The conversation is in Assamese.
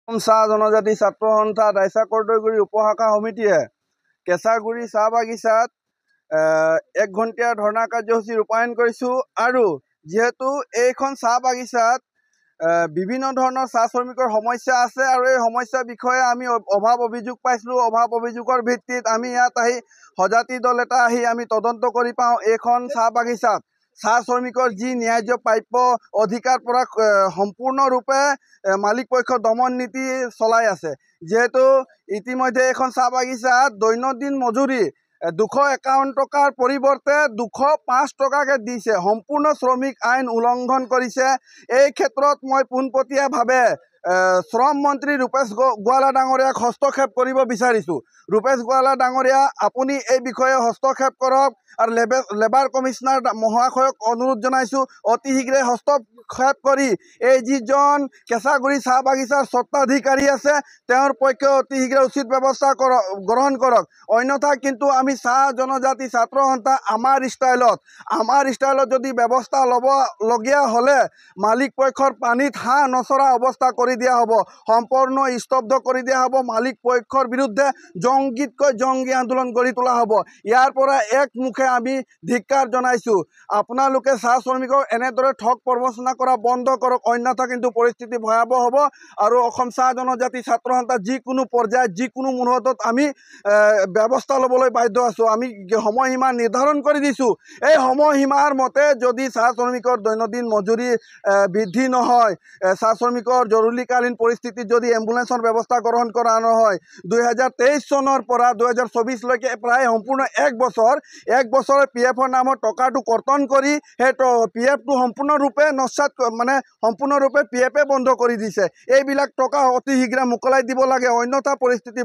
চাহ জনজাতি ছাত্ৰ সন্থা দাইচা কৰ্দৈগুৰি উপশাখা সমিতিয়ে কেঁচাগুৰি চাহ বাগিচাত 1 ঘণ্টীয়া ধৰ্ণা কাৰ্যসূচী ৰূপায়ণ কৰিছোঁ। আৰু যিহেতু এইখন চাহ বাগিচাত বিভিন্ন ধৰণৰ চাহ শ্ৰমিকৰ সমস্যা আছে আৰু এই সমস্যাৰ বিষয়ে আমি অভাৱ অভিযোগ পাইছিলোঁ। অভাৱ অভিযোগৰ ভিত্তিত আমি ইয়াত আহি সজাতি দল এটা আহি আমি তদন্ত কৰি পাওঁ এইখন চাহ বাগিচাত চাহ শ্ৰমিকৰ যি ন্যায্য প্ৰাপ্য অধিকাৰ পৰা সম্পূৰ্ণৰূপে মালিক পক্ষ দমন নীতি চলাই আছে। যেহেতু ইতিমধ্যে এইখন চাহ বাগিচাত দৈনন্দিন মজুৰি 251 টকাৰ পৰিৱৰ্তে 205 টকাকৈ দিছে। সম্পূৰ্ণ শ্ৰমিক আইন উলংঘন কৰিছে। এই ক্ষেত্ৰত মই পোনপটীয়াভাৱে শ্ৰম মন্ত্ৰী ৰূপেশ গোৱালা ডাঙৰীয়াক হস্তক্ষেপ কৰিব বিচাৰিছোঁ। ৰূপেশ গোৱালা ডাঙৰীয়া, আপুনি এই বিষয়ে হস্তক্ষেপ কৰক আৰু লেবাৰ কমিশনাৰ মহাশয়ক অনুৰোধ জনাইছোঁ অতি শীঘ্ৰে হস্তক্ষেপ কৰি এই যিজন কেঁচাগুৰি চাহ বাগিচাৰ স্বত্বাধিকাৰী আছে তেওঁৰ পক্ষে অতি শীঘ্ৰে উচিত ব্যৱস্থা গ্ৰহণ কৰক। অন্যথা কিন্তু আমি চাহ জনজাতি ছাত্ৰ সন্থা আমাৰ ষ্টাইলত যদি ব্যৱস্থা ল'বলগীয়া হ'লে মালিক পক্ষৰ পানীত হাঁহ নচৰা অৱস্থা কৰি দিয়া হ'ব, সম্পূৰ্ণ স্তব্ধ কৰি দিয়া হ'ব। মালিক পক্ষৰ বিৰুদ্ধে জংগীতকৈ জংগী আন্দোলন গঢ়ি তোলা হ'ব। ইয়াৰ পৰা একমুখে আমি ধিক্কাৰ জনাইছোঁ। আপোনালোকে চাহ শ্ৰমিকক এনেদৰে ঠগ প্ৰবঞ্চনা কৰা বন্ধ কৰক, অন্যথা কিন্তু পৰিস্থিতি ভয়াৱহ হ'ব। আৰু অসম চাহ জনজাতি ছাত্ৰ সন্থা যিকোনো পৰ্যায়ত যিকোনো মুহূৰ্তত আমি ব্যৱস্থা ল'বলৈ বাধ্য আছোঁ। আমি সময়সীমা নিৰ্ধাৰণ কৰি দিছোঁ। এই সময়সীমাৰ মতে যদি চাহ শ্ৰমিকৰ দৈনন্দিন মজুৰি বৃদ্ধি নহয়, চাহ শ্ৰমিকৰ জৰুৰীকালীন পৰিস্থিতিত যদি এম্বুলেন্সৰ ব্যৱস্থা গ্ৰহণ কৰা নহয়, 2023 চনৰ পৰা 2024লৈকে প্ৰায় সম্পূৰ্ণ 1 বছৰ PF-ৰ নামত টকাটো কৰ্তন কৰি সেই PF-টো সম্পূৰ্ণৰূপে সম্পূৰ্ণৰূপে PF-এ বন্ধ কৰি দিছে। এইবিলাক টকা অতি শীঘ্ৰে মোকলাই দিব লাগে, অন্যথা পৰিস্থিতি